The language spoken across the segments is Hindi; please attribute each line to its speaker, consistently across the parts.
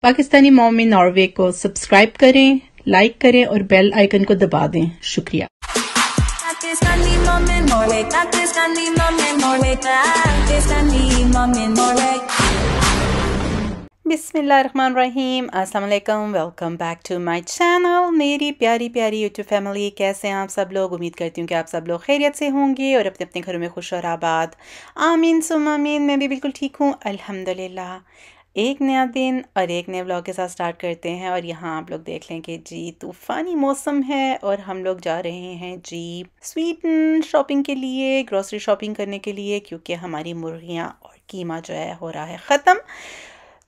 Speaker 1: पाकिस्तानी मॉम इन नॉर्वे को सब्सक्राइब करें, लाइक करें और बेल आइकन को दबा दें। शुक्रिया। बिस्मिल्लाहिर्रहमानिर्रहीम। अस्सलाम वालेकुम। Welcome back to my channel. मेरी प्यारी प्यारी यूट्यूब फैमिली, कैसे हैं आप सब लोग? उम्मीद करती हूँ कि आप सब लोग खैरियत से होंगे और अपने अपने घरों में खुश और आबाद। आमीन सुम आमीन। मैं भी बिल्कुल ठीक हूँ अल्हम्दुलिल्लाह। एक नया दिन और एक नए व्लॉग के साथ स्टार्ट करते हैं। और यहाँ आप लोग देख लें कि जी तूफ़ानी मौसम है और हम लोग जा रहे हैं जी स्वीडन शॉपिंग के लिए, ग्रोसरी शॉपिंग करने के लिए, क्योंकि हमारी मुर्गियाँ और कीमा जो है हो रहा है ख़त्म।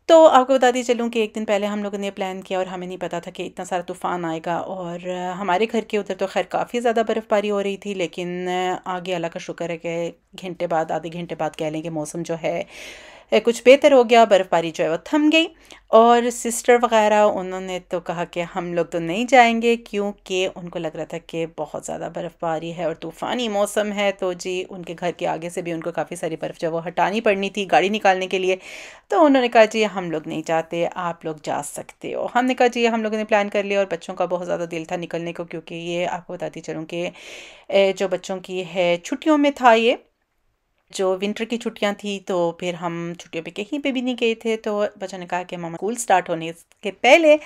Speaker 1: तो आपको बताती चलूँ कि एक दिन पहले हम लोगों ने प्लान किया और हमें नहीं पता था कि इतना सारा तूफ़ान आएगा। और हमारे घर के उधर तो खैर काफ़ी ज़्यादा बर्फ़बारी हो रही थी, लेकिन आगे अल्लाह का शुक्र है कि घंटे बाद, आधे घंटे बाद कह लें कि मौसम जो है कुछ बेहतर हो गया। बर्फ़बारी जो है वो थम गई। और सिस्टर वग़ैरह उन्होंने तो कहा कि हम लोग तो नहीं जाएंगे, क्योंकि उनको लग रहा था कि बहुत ज़्यादा बर्फ़बारी है और तूफ़ानी मौसम है। तो जी उनके घर के आगे से भी उनको काफ़ी सारी बर्फ़ जो वो हटानी पड़नी थी गाड़ी निकालने के लिए। तो उन्होंने कहा जी हम लोग नहीं जाते, आप लोग जा सकते हो। हमने कहा जी हम लोगों ने प्लान कर लिया। और बच्चों का बहुत ज़्यादा दिल था निकलने को, क्योंकि ये आपको बताती चलूँ कि जो बच्चों की है छुट्टियों में था, ये जो विंटर की छुट्टियां थी, तो फिर हम छुट्टियों पे कहीं पे भी नहीं गए थे। तो बच्चों ने कहा कि मामा स्कूल स्टार्ट होने के पहले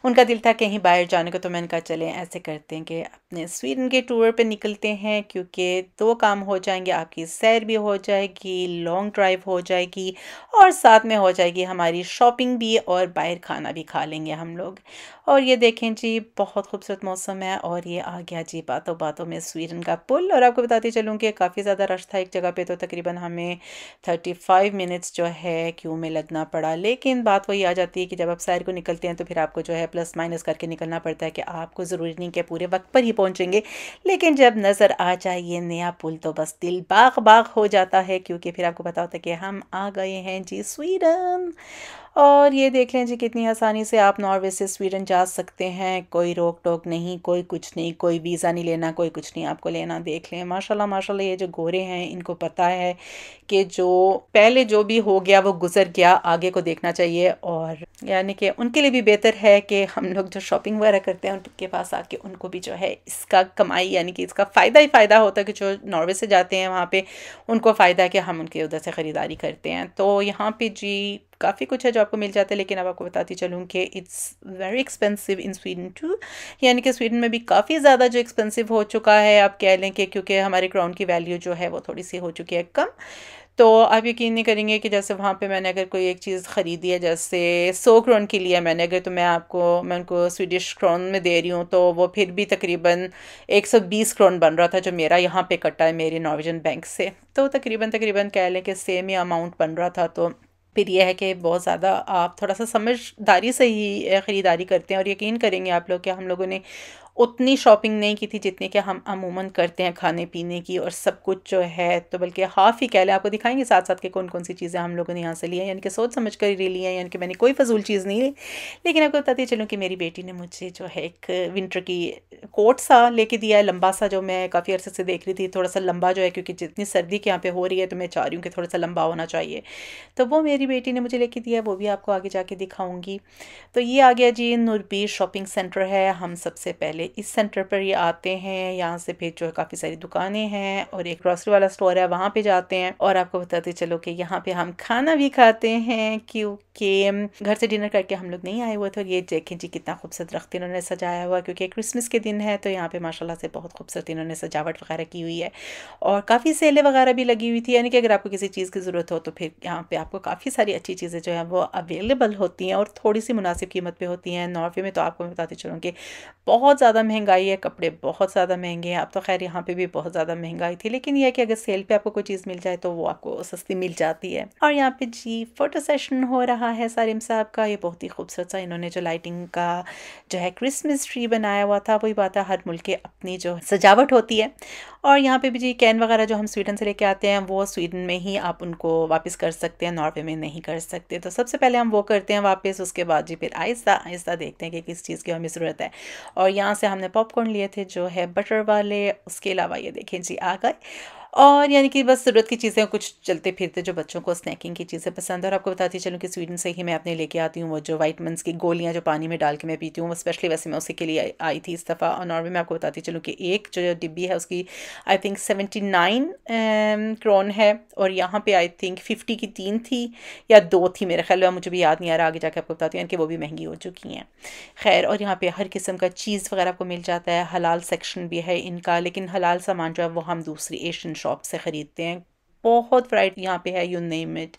Speaker 1: उनका दिल था कहीं बाहर जाने को। तो मैंने कहा चलें ऐसे करते हैं कि अपने स्वीडन के टूर पे निकलते हैं, क्योंकि दो काम हो जाएंगे, आपकी सैर भी हो जाएगी, लॉन्ग ड्राइव हो जाएगी और साथ में हो जाएगी हमारी शॉपिंग भी और बाहर खाना भी खा लेंगे हम लोग। और ये देखें जी बहुत खूबसूरत मौसम है। और ये आ गया जी बातों बातों में स्वीडन का पुल। और आपको बताती चलूँ कि काफ़ी ज़्यादा रश था एक जगह पे, तो तकरीबन हमें 35 मिनट्स जो है क्यू में लगना पड़ा। लेकिन बात वही आ जाती है कि जब आप सैर को निकलते हैं तो फिर आपको जो है प्लस माइनस करके निकलना पड़ता है कि आपको ज़रूरी नहीं कि पूरे वक्त पर ही पहुँचेंगे। लेकिन जब नज़र आ जाए ये नया पुल तो बस दिल बाग बाग हो जाता है, क्योंकि फिर आपको पता होता है कि हम आ गए हैं जी स्वीडन। और ये देख लें जी कितनी आसानी से आप नॉर्वे से स्वीडन जा सकते हैं, कोई रोक टोक नहीं, कोई कुछ नहीं, कोई वीज़ा नहीं लेना, कोई कुछ नहीं आपको लेना। देख लें माशाल्लाह माशाल्लाह, ये जो गोरे हैं इनको पता है कि जो पहले जो भी हो गया वो गुजर गया, आगे को देखना चाहिए। और यानी कि उनके लिए भी बेहतर है कि हम लोग जो शॉपिंग वगैरह करते हैं उनके पास आके उनको भी जो है इसका कमाई यानी कि इसका फ़ायदा ही फ़ायदा होता है कि जो नॉर्वे से जाते हैं वहाँ पे उनको फ़ायदा है कि हम उनके उधर से ख़रीदारी करते हैं। तो यहाँ पे जी काफ़ी कुछ है जो आपको मिल जाता है। लेकिन अब आपको बताती चलूँ कि it's very expensive in Sweden too, यानी कि स्वीडन में भी काफ़ी ज़्यादा जो एक्सपेंसिव हो चुका है, आप कह लें कि क्योंकि हमारे क्राउन की वैल्यू जो है वो थोड़ी सी हो चुकी है कम। तो आप यकीन नहीं करेंगे कि जैसे वहाँ पे मैंने अगर कोई एक चीज़ ख़रीदी है, जैसे 100 क्रोन की लिया मैंने अगर, तो मैं उनको स्वीडिश क्रोन में दे रही हूँ, तो वो फिर भी तकरीबन 120 क्रोन बन रहा था जो मेरा यहाँ पे कटा है मेरे नॉर्वेजन बैंक से। तो तकरीबन तकरीबन कह लें कि सेम ही अमाउंट बन रहा था। तो फिर यह है कि बहुत ज़्यादा आप थोड़ा सा समझदारी से ही ख़रीदारी करते हैं। और यकीन करेंगे आप लोग कि हम लोगों ने उतनी शॉपिंग नहीं की थी जितनी कि हम अमूमन करते हैं खाने पीने की और सब कुछ जो है, तो बल्कि हाफ़ ही कह लें। आपको दिखाएंगे साथ साथ कि कौन कौन सी चीज़ें हम लोगों ने यहाँ से ली हैं, यानी कि सोच समझ कर ही ली हैं, यानी कि मैंने कोई फजूल चीज़ नहीं ली। लेकिन आपको बताती चलूँ कि मेरी बेटी ने मुझे जो है एक विंटर की कोट सा लेके दिया है, लंबा सा, जो मैं काफ़ी अर्से से देख रही थी, थोड़ा सा लंबा जो है, क्योंकि जितनी सर्दी के यहाँ पे हो रही है तो मैं चाह रही हूँ कि थोड़ा सा लंबा होना चाहिए। तो वो मेरी बेटी ने मुझे लेके दिया, वो भी आपको आगे जाके दिखाऊंगी। तो ये आ गया जी नुरबीर शॉपिंग सेंटर है। हम सबसे पहले इस सेंटर पर ये आते हैं, यहाँ से फिर जो है काफ़ी सारी दुकानें हैं और एक ग्रोसरी वाला स्टोर है, वहाँ पे जाते हैं। और आपको बताते चलो कि यहाँ पे हम खाना भी खाते हैं, क्योंकि घर से डिनर करके हम लोग नहीं आए हुए थे। और ये देखें जी कितना खूबसूरत रख्त इन्होंने सजाया हुआ, क्योंकि क्रिसमस के दिन है तो यहाँ पे माशाल्लाह से बहुत खूबसूरत इन्होंने सजावट वगैरह की हुई है। और काफ़ी सेलें वगैरह भी लगी हुई थी, यानी कि अगर आपको किसी चीज़ की ज़रूरत हो तो फिर यहाँ पे आपको काफ़ी सारी अच्छी चीज़ें जो हैं वो अवेलेबल होती हैं और थोड़ी सी मुनासिब कीमत पे होती हैं। नॉर्वे में तो आपको मैं बताती चलूँ कि बहुत ज़्यादा महंगाई है, कपड़े बहुत ज़्यादा महंगे हैं। अब तो खैर यहाँ पे भी बहुत ज़्यादा महंगाई थी, लेकिन यह है कि अगर सेल पे आपको कोई चीज़ मिल जाए तो वो आपको सस्ती मिल जाती है। और यहाँ पे जी फ़ोटो सेशन हो रहा है सारिम साहब का। ये बहुत ही खूबसूरत सा इन्होंने जो लाइटिंग का जो है क्रिसमस ट्री बनाया हुआ था। वही बात है, हर मुल्क के अपनी जो सजावट होती है। और यहाँ पे भी जी कैन वगैरह जो हम स्वीडन से लेके आते हैं वो स्वीडन में ही आप उनको वापस कर सकते हैं, नॉर्वे में नहीं कर सकते। तो सबसे पहले हम वो करते हैं वापस, उसके बाद जी फिर आहिस्ता आहिस्ता देखते हैं कि किस चीज़ की हमें ज़रूरत है। और यहाँ से हमने पॉपकॉर्न लिए थे जो है बटर वाले, उसके अलावा ये देखें जी आ गए। और यानी कि बस ज़रूरत की चीज़ें कुछ चलते फिरते जो बच्चों को स्नैकिंग की चीज़ें पसंद है। और आपको बताती चलूँ कि स्वीडन से ही मैं अपने लेके आती हूँ वो जो वाइटमिन्स की गोलियाँ जो पानी में डाल के मैं पीती हूँ, वो स्पेशली वैसे मैं उसी के लिए आई थी इस दफ़ा। और नॉर्वे में आपको बताती चलूँ कि एक जो डिब्बी है उसकी आई थिंक 79 क्रोन है, और यहाँ पे आई थिंक 50 की 3 थी या 2 थी मेरे ख्याल में, मुझे भी याद नहीं आ रहा, आगे जाके आपको बताती हूँ कि वो भी महंगी हो चुकी हैं। खैर, और यहाँ पे हर किस्म का चीज़ वगैरह आपको मिल जाता है, हलाल सेक्शन भी है इनका, लेकिन हलाल सामान जो है वो हम दूसरी एशियन शॉप से ख़रीदते हैं। बहुत वैरायटी यहाँ पे है, यू नेम इट।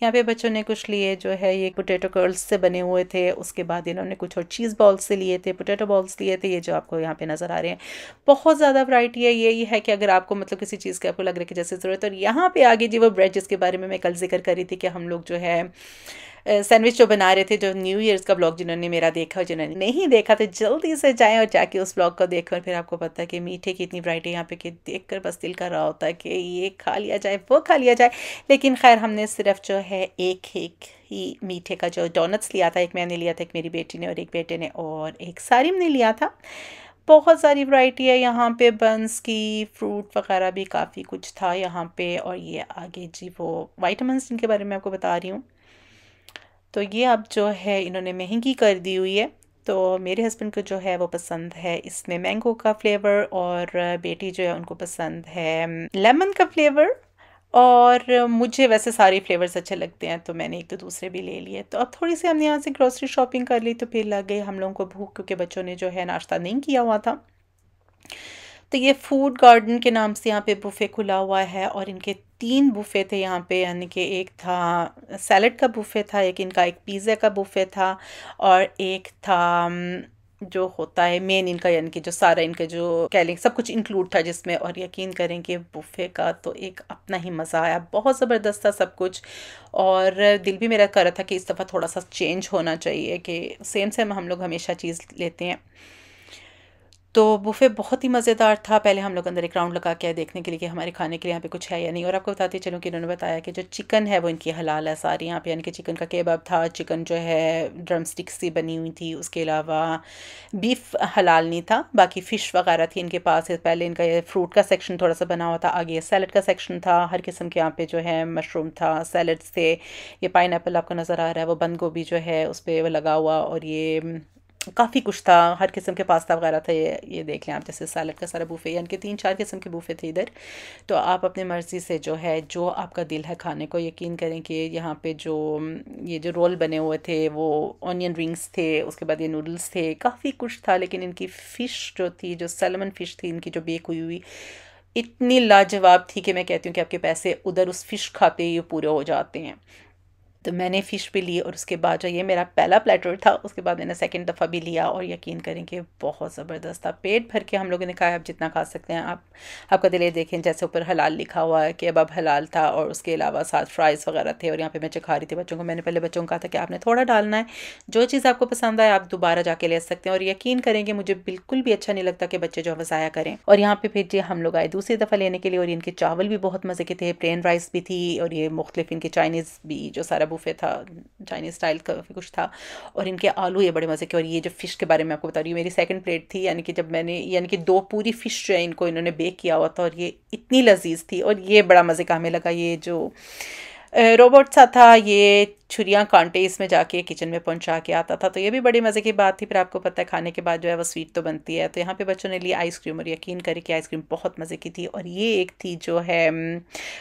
Speaker 1: यहाँ पे बच्चों ने कुछ लिए जो है ये पोटैटो कर्ल्स से बने हुए थे, उसके बाद इन्होंने कुछ और चीज़ बॉल्स से लिए थे, पोटैटो बॉल्स लिए थे, ये जो आपको यहाँ पे नज़र आ रहे हैं। बहुत ज़्यादा वैरायटी है। यही है कि अगर आपको मतलब किसी चीज़ की आपको लग रहा है कि जैसे ज़रूरत है। और यहाँ पे आगे जी वो ब्रेड जिसके बारे में मैं कल जिक्र कर रही थी कि हम लोग जो है सैंडविच जो बना रहे थे, जो न्यू ईयर्स का ब्लॉग जिन्होंने मेरा देखा और जिन्होंने नहीं देखा तो जल्दी से जाएं और जाके उस ब्लॉग को देखें। और फिर आपको पता है कि मीठे की इतनी वैरायटी यहाँ पे कि देख कर बस दिल कर रहा होता है कि ये खा लिया जाए वो खा लिया जाए। लेकिन खैर हमने सिर्फ जो है एक ही मीठे का जो डोनट्स लिया था, एक मैंने लिया था, एक मेरी बेटी ने और एक बेटे ने, और एक सारिम ने लिया था। बहुत सारी वैरायटी है यहाँ पे बंस की, फ्रूट वगैरह भी काफ़ी कुछ था यहाँ पे। और ये आगे जी वो वाइटामिन्स जिनके बारे में आपको बता रही हूँ, तो ये अब जो है इन्होंने महंगी कर दी हुई है। तो मेरे हस्बैंड को जो है वो पसंद है इसमें मैंगो का फ्लेवर, और बेटी जो है उनको पसंद है लेमन का फ्लेवर, और मुझे वैसे सारे फ्लेवर्स अच्छे लगते हैं तो मैंने एक तो दूसरे भी ले लिए। तो अब थोड़ी सी हमने यहाँ से ग्रोसरी शॉपिंग कर ली, तो फिर लग गई हम लोगों को भूख, क्योंकि बच्चों ने जो है नाश्ता नहीं किया हुआ था। तो ये फूड गार्डन के नाम से यहाँ पे बुफ़े खुला हुआ है, और इनके 3 बुफ़े थे यहाँ पे, यानी कि एक था सैलड का बुफ़े था, एक इनका एक पिज़्ज़ा का बुफ़े था, और एक था जो होता है मेन इनका, यानी कि जो सारा इनका जो कह लें सब कुछ इंक्लूड था जिसमें। और यकीन करें कि बुफ़े का तो एक अपना ही मज़ा आया, बहुत ज़बरदस्त था सब कुछ। और दिल भी मेरा कर रहा था कि इस दफ़ा थोड़ा सा चेंज होना चाहिए, कि सेम सेम हम लोग हमेशा चीज़ लेते हैं। तो बुफ़े बहुत ही मज़ेदार था। पहले हम लोग अंदर एक राउंड लगा के आए देखने के लिए कि हमारे खाने के लिए यहाँ पे कुछ है या नहीं। और आपको बताती चलूँ कि इन्होंने बताया कि जो चिकन है वो इनकी हलाल है सारी यहाँ पे, यानी कि चिकन का केबाब था, चिकन जो है ड्रम स्टिक्स सी बनी हुई थी, उसके अलावा बीफ हलाल नहीं था, बाकी फ़िश वगैरह थी इनके पास। पहले इनका ये फ्रूट का सेक्शन थोड़ा सा बना हुआ था, आगे सैलड का सेक्शन था, हर किस्म के यहाँ पे जो है मशरूम था, सैलड्स थे। ये पाइनएप्पल आपको नज़र आ रहा है, वो बंद गोभी जो है उस पर लगा हुआ, और ये काफ़ी कुछ था, हर किस्म के पास्ता वगैरह थे। ये देख लें आप, जैसे सैलड का सारा बुफ़े, यानी कि 3-4 किस्म के बुफ़े थे इधर। तो आप अपने मर्ज़ी से जो है जो आपका दिल है खाने को, यकीन करें कि यहाँ पे जो ये जो रोल बने हुए थे वो ऑनियन रिंग्स थे, उसके बाद ये नूडल्स थे, काफ़ी कुछ था। लेकिन इनकी फ़िश जो थी, जो सैल्मन फ़िश थी इनकी, जो बेक हुई हुई, इतनी लाजवाब थी कि मैं कहती हूँ कि आपके पैसे उधर उस फ़िश खाते ही पूरे हो जाते हैं। तो मैंने फ़िश भी ली, और उसके बाद जो ये मेरा पहला प्लेटर था, उसके बाद मैंने सेकंड दफ़ा भी लिया, और यकीन करें कि बहुत ज़बरदस्त था। पेट भर के हम लोगों ने कहा आप जितना खा सकते हैं। आप आपका दिल देखें, जैसे ऊपर हलाल लिखा हुआ है कि अब हलाल था, और उसके अलावा साथ फ्राइज़ वगैरह थे। और यहाँ पे मैं चखा रही थी बच्चों को। मैंने पहले बच्चों को कहा था कि आपने थोड़ा डालना है, जो चीज़ आपको पसंद आए आप दोबारा जाके ले सकते हैं। और यकीन करेंगे मुझे बिल्कुल भी अच्छा नहीं लगता कि बच्चे जो वसाया करें। और यहाँ पे फिर जी हम लोग आए दूसरी दफ़ा लेने के लिए, और इनके चावल भी बहुत मज़े के थे, प्लेन राइस भी थी, और ये मुख्तलिफ इनके चाइनीज़ भी जो सारा बुफ़े था, चाइनीज़ स्टाइल का कुछ था। और इनके आलू ये बड़े मज़े के। और ये जो फ़िश के बारे में आपको बता रही हूँ, मेरी सेकंड प्लेट थी, यानी कि जब मैंने, यानी कि 2 पूरी फ़िश जो है इनको इन्होंने बेक किया हुआ था, और ये इतनी लजीज थी। और ये बड़ा मज़े का हमें लगा, ये जो रोबोट सा था, ये छुरियाँ कांटे इसमें जाके किचन में पहुंचा के आता था, तो ये भी बड़ी मज़े की बात थी। फिर आपको पता है खाने के बाद जो है वो स्वीट तो बनती है। तो यहाँ पे बच्चों ने ली आइसक्रीम, और यकीन करें कि आइसक्रीम बहुत मज़े की थी। और ये एक थी जो है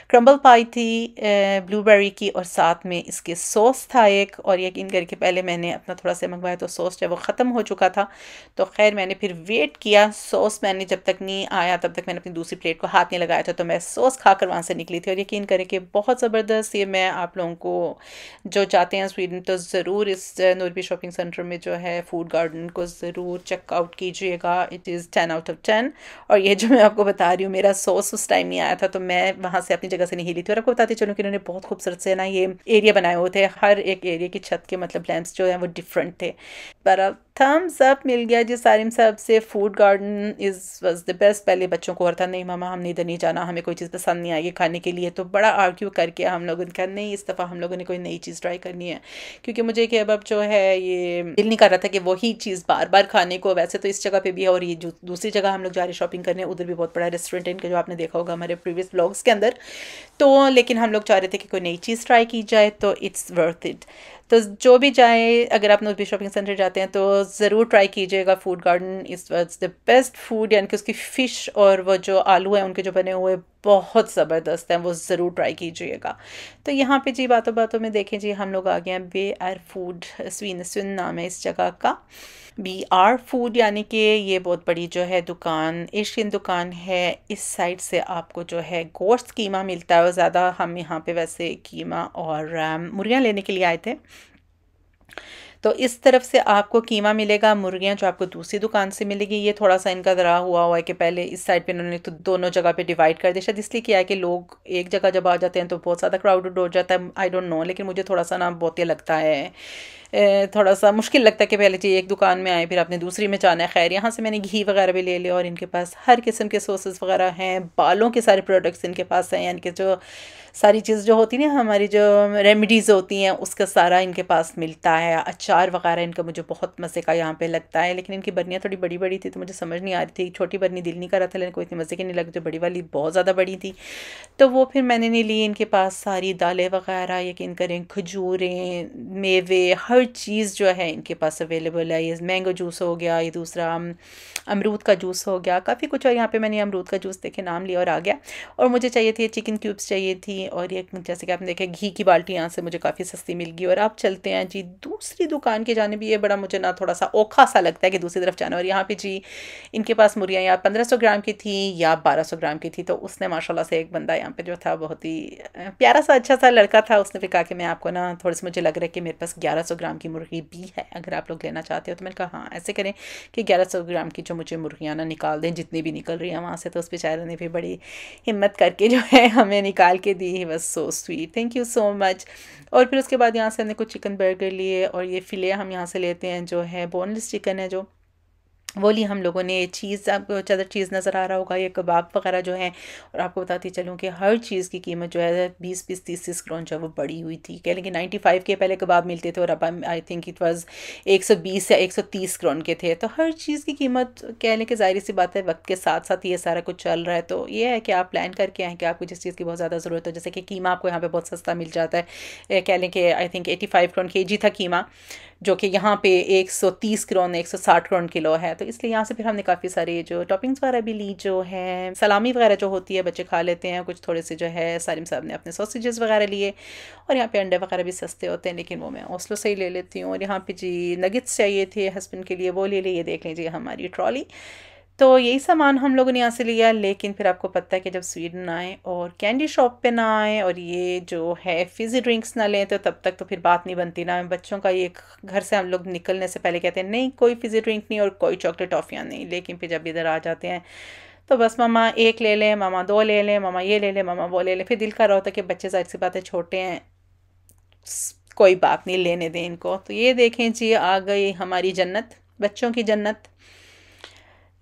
Speaker 1: क्रम्बल पाई थी ब्लूबेरी की, और साथ में इसके सॉस था एक। और यकीन करके पहले मैंने अपना थोड़ा सा मंगवाया तो सॉस जो है वो ख़त्म हो चुका था। तो खैर मैंने फिर वेट किया, सॉस मैंने जब तक नहीं आया तब तक मैंने अपनी दूसरी प्लेट को हाथ नहीं लगाया था, तो मैं सॉस खाकर वहाँ से निकली थी। और यकीन करें कि बहुत ज़बरदस्त। ये मैं आप लोगों को जो चाहते हैं स्वीडन, तो ज़रूर इस नोरबी शॉपिंग सेंटर में जो है फूड गार्डन को ज़रूर चेकआउट कीजिएगा। It is 10 out of 10। और ये जो मैं आपको बता रही हूँ, मेरा सॉस उस टाइम नहीं आया था, तो मैं वहाँ से अपनी जगह से नहीं हिली थी। और आपको बताती चलूँ कि इन्होंने बहुत खूबसूरत से ना ये एरिया बनाए हुए थे, हर एक एरिया की छत के मतलब लैंप्स जो हैं वो डिफरेंट थे। पर थम्स अप मिल गया जी सारिम साहब से। Food garden was the best. पहले बच्चों को था नहीं मामा हमने इधर नहीं जाना, हमें कोई चीज़ पसंद नहीं आएगी खाने के लिए, तो बड़ा आर्ग्यू करके हम लोगों ने कहा नहीं इस दफ़ा हम लोगों ने कोई नई चीज़ ट्राई करनी है, क्योंकि मुझे केबाब जो है ये दिल नहीं कर रहा था कि वही चीज़ बार बार खाने को। वैसे तो इस जगह पे भी है, और ये जो दूसरी जगह हम लोग जा रहे शॉपिंग करने उधर भी बहुत बड़ा रेस्टोरेंट है इनका, जो आपने देखा होगा हमारे प्रीवियस ब्लॉग्स के अंदर। तो लेकिन हम लोग चाह रहे थे कि कोई नई चीज़ ट्राई की जाए, तो इट्स वर्थ इट। तो जो भी जाए, अगर आप नोटबी शॉपिंग सेंटर जाते हैं तो ज़रूर ट्राई कीजिएगा फूड गार्डन। इस द बेस्ट फूड, यानी कि उसकी फ़िश और वो जो आलू हैं उनके जो बने हुए बहुत ज़बरदस्त हैं, वो ज़रूर ट्राई कीजिएगा। तो यहाँ पे जी बातों बातों में देखें जी हम लोग आ गए हैं बे आर फूड, स्वीन नाम है इस जगह का। बी आर फूड यानी कि ये बहुत बड़ी जो है दुकान, एशियन दुकान है। इस साइड से आपको जो है गोश्त कीमा मिलता है, और ज़्यादा हम यहाँ पे वैसे कीमा और मुर्गियाँ लेने के लिए आए थे। तो इस तरफ से आपको कीमा मिलेगा, मुर्गियाँ जो आपको दूसरी दुकान से मिलेगी। ये थोड़ा सा इनका दरा हुआ है कि पहले इस साइड पे इन्होंने तो दोनों जगह पे डिवाइड कर दिया, शायद इसलिए किया है कि लोग एक जगह जब आ जाते हैं तो बहुत ज़्यादा क्राउडेड हो जाता है, आई डोंट नो। लेकिन मुझे थोड़ा सा ना बहुत ही लगता है, थोड़ा सा मुश्किल लगता है कि पहले चाहिए एक दुकान में आए फिर आपने दूसरी में जाना है। खैर यहाँ से मैंने घी वगैरह भी ले लिया, और इनके पास हर किस्म के सोसेस वगैरह हैं, बालों के सारे प्रोडक्ट्स इनके पास हैं, यानी कि जो सारी चीज़ जो होती है ना हमारी जो रेमेडीज़ होती हैं उसका सारा इनके पास मिलता है। अचार वगैरह इनका मुझे बहुत मज़े का यहाँ पे लगता है, लेकिन इनकी बर्नियाँ थोड़ी बड़ी बड़ी थी तो मुझे समझ नहीं आ रही थी। छोटी बर्नी दिल नहीं कर रहा था, लेकिन कोई इतनी मज़े की नहीं लगी, जो बड़ी वाली बहुत ज़्यादा बड़ी थी तो वो फिर मैंने नहीं ली। इनके पास सारी दालें वगैरह, यकीन करें खजूरें, मेवे, हर चीज़ जो है इनके पास अवेलेबल है। ये मैंगो जूस हो गया, ये दूसरा अमरूद का जूस हो गया, काफ़ी कुछ। और यहाँ पे मैंने अमरूद का जूस देखे नाम लिया और आ गया। और मुझे चाहिए थी चिकन क्यूब्स चाहिए थी, और ये जैसे कि आपने देखा घी की बाल्टी यहाँ से मुझे काफ़ी सस्ती मिल गई। और आप चलते हैं जी दूसरी दुकान के जाने भी, ये बड़ा मुझे ना थोड़ा सा औखा सा लगता है कि दूसरी तरफ जाना। और यहाँ पे जी इनके पास मुर्गियाँ या 1500 ग्राम की थी या 1200 ग्राम की थी, तो उसने माशाल्लाह से एक बंदा यहाँ पे जो था बहुत ही प्यारा सा अच्छा सा लड़का था, उसने फिर कहा कि मैं आपको ना थोड़ी सी मुझे लग रहा है कि मेरे पास 1100 ग्राम की मुर्गी भी है, अगर आप लोग लेना चाहते हो। तो मैंने कहा हाँ ऐसे करें कि 1100 ग्राम की जो मुझे मुर्गियाँ ना निकाल दें, जितनी भी निकल रही हैं वहाँ से। तो उस बेचारे ने भी बड़ी हिम्मत करके जो है हमें निकाल के दी। He was so sweet, thank you so much. और फिर उसके बाद यहाँ से हमने कुछ चिकन बर्गर लिए, और ये फ़िले हम यहाँ से लेते हैं जो है बोनलेस चिकन है जो वो ली हम लोगों ने। चीज़, आपको चदर चीज़ नज़र आ रहा होगा, ये कबाब वगैरह जो हैं। और आपको बताती चलूँ कि हर चीज़ की कीमत जो है 20-20 30-30 क्रोन जो है वो बढ़ी हुई थी। कह लें कि 95 के पहले कबाब मिलते थे, और अब आई थिंक इट वाज 120 या 130 क्रोन के थे। तो हर चीज़ की कीमत, कह लें कि ज़ाहिर सी बात है वक्त के साथ साथ ये सारा कुछ चल रहा है। तो ये है कि आप प्लान करके आएँ कि आपको जिस चीज़ की बहुत ज़्यादा ज़रूरत है। जैसे कि कीमा आपको यहाँ पर बहुत सस्ता मिल जाता है, कह लें कि आई थिंक 85 क्रोन केजी था कीमा, जो कि यहाँ पे 130 क्रोन 160 क्रोन किलो है। तो इसलिए यहाँ से फिर हमने काफ़ी सारी जो टॉपिंग्स वगैरह भी ली, जो है सलामी वगैरह जो होती है बच्चे खा लेते हैं, कुछ थोड़े से जो है सारिम साहब ने अपने सॉसेजेस वगैरह लिए। और यहाँ पे अंडे वगैरह भी सस्ते होते हैं, लेकिन वो मैं ओस्लो से ही ले लेती हूँ। और यहाँ पे जी नगेट्स चाहिए थे हस्बैंड के लिए, वो ले लिए। देख लीजिए हमारी ट्रॉली। तो यही सामान हम लोगों ने यहाँ से लिया। लेकिन फिर आपको पता है कि जब स्वीडन आए और कैंडी शॉप पे ना आए और ये जो है फिज़ी ड्रिंक्स ना लें, तो तब तक तो फिर बात नहीं बनती ना। बच्चों का ये घर से हम लोग निकलने से पहले कहते हैं नहीं कोई फिज़ी ड्रिंक नहीं और कोई चॉकलेट टॉफ़ियाँ नहीं। लेकिन फिर जब इधर आ जाते हैं तो बस मामा एक ले लें, मामा दो ले लें, मामा ये ले लें, मामा वो ले लें। फिर दिल कर रहा होता है कि बच्चे ज़ाहिर सी बात है छोटे हैं, कोई बात नहीं लेने दें इनको। तो ये देखें जी आ गई हमारी जन्नत, बच्चों की जन्नत।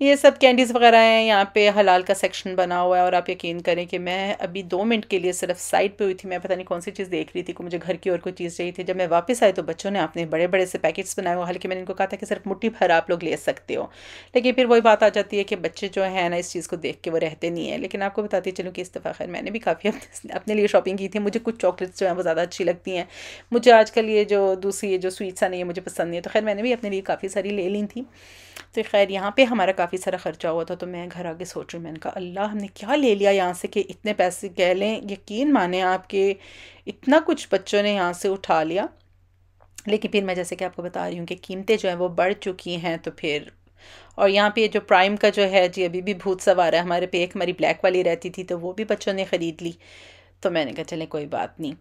Speaker 1: ये सब कैंडीज़ वगैरह हैं। यहाँ पे हलाल का सेक्शन बना हुआ है। और आप यकीन करें कि मैं अभी 2 मिनट के लिए सिर्फ साइड पे हुई थी, मैं पता नहीं कौन सी चीज़ देख रही थी कि मुझे घर की और कोई चीज़ चाहिए थी। जब मैं वापस आई तो बच्चों ने अपने बड़े बड़े से पैकेट्स बनाए हुए, हालांकि मैंने इनको कहा था कि सिर्फ मुट्ठी भर आप लोग ले सकते हो। लेकिन फिर वही बात आ जाती है कि बच्चे जो है ना इस चीज़ को देख के वो रहते नहीं है। लेकिन आपको बताती चलूँ कि इस दफ़ा खैर मैंने भी काफ़ी अपने लिए शॉपिंग की थी। मुझे कुछ चॉकलेट्स जो हैं वो ज़्यादा अच्छी लगती हैं। मुझे आजकल ये जो दूसरी ये जो स्वीट सा नहीं है मुझे पसंद नहीं है, तो खैर मैंने भी अपने लिए काफ़ी सारी ले ली थी। तो खैर यहाँ पे हमारा काफ़ी सारा खर्चा हुआ था। तो मैं घर आके सोच रही, मैंने कहा अल्लाह हमने क्या ले लिया यहाँ से कि इतने पैसे, कह लें यकीन माने आपके इतना कुछ बच्चों ने यहाँ से उठा लिया। लेकिन फिर मैं जैसे कि आपको बता रही हूँ कि कीमतें जो हैं वो बढ़ चुकी हैं। तो फिर और यहाँ पे जो प्राइम का जो है जी अभी भी भूत सवार है हमारे पे। एक हमारी ब्लैक वाली रहती थी तो वो भी बच्चों ने ख़रीद ली। तो मैंने कहा चले कोई बात नहीं,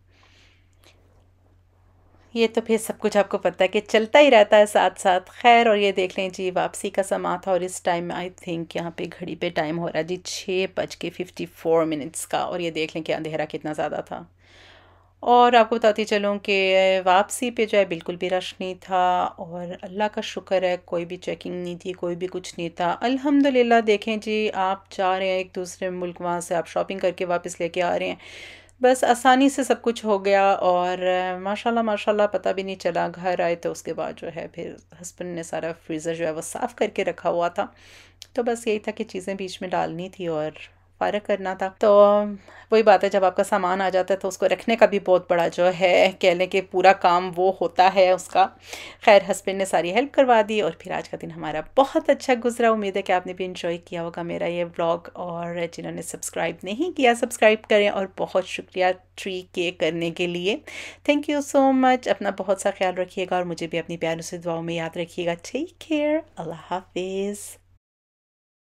Speaker 1: ये तो फिर सब कुछ आपको पता है कि चलता ही रहता है साथ साथ। खैर और ये देख लें जी वापसी का समा था। और इस टाइम आई थिंक यहाँ पे घड़ी पे टाइम हो रहा है जी 6:54 का। और ये देख लें कि अंधेरा कितना ज़्यादा था। और आपको बताती चलूँ कि वापसी पे जो है बिल्कुल भी रश नहीं था, और अल्लाह का शुक्र है कोई भी चेकिंग नहीं थी, कोई भी कुछ नहीं था अल्हम्दुलिल्लाह। देखें जी, आप जा रहे हैं एक दूसरे मुल्क, वहाँ से आप शॉपिंग करके वापस लेके आ रहे हैं, बस आसानी से सब कुछ हो गया। और माशाल्लाह माशाल्लाह पता भी नहीं चला। घर आए तो उसके बाद जो है फिर हस्बैंड ने सारा फ्रीज़र जो है वो साफ़ करके रखा हुआ था, तो बस यही था कि चीज़ें बीच में डालनी थी और फ़ारग करना था। तो वही बात है, जब आपका सामान आ जाता है तो उसको रखने का भी बहुत बड़ा जो है कह लें कि पूरा काम वो होता है उसका। खैर हस्बैंड ने सारी हेल्प करवा दी और फिर आज का दिन हमारा बहुत अच्छा गुजरा। उम्मीद है कि आपने भी इंजॉय किया होगा मेरा ये व्लॉग, और जिन्होंने सब्सक्राइब नहीं किया सब्सक्राइब करें, और बहुत शुक्रिया ट्री के करने के लिए। Thank you so much. अपना बहुत सा ख्याल रखिएगा और मुझे भी अपनी प्यारों से दुआओं में याद रखिएगा। Take care. अल्लाह हाफिज़।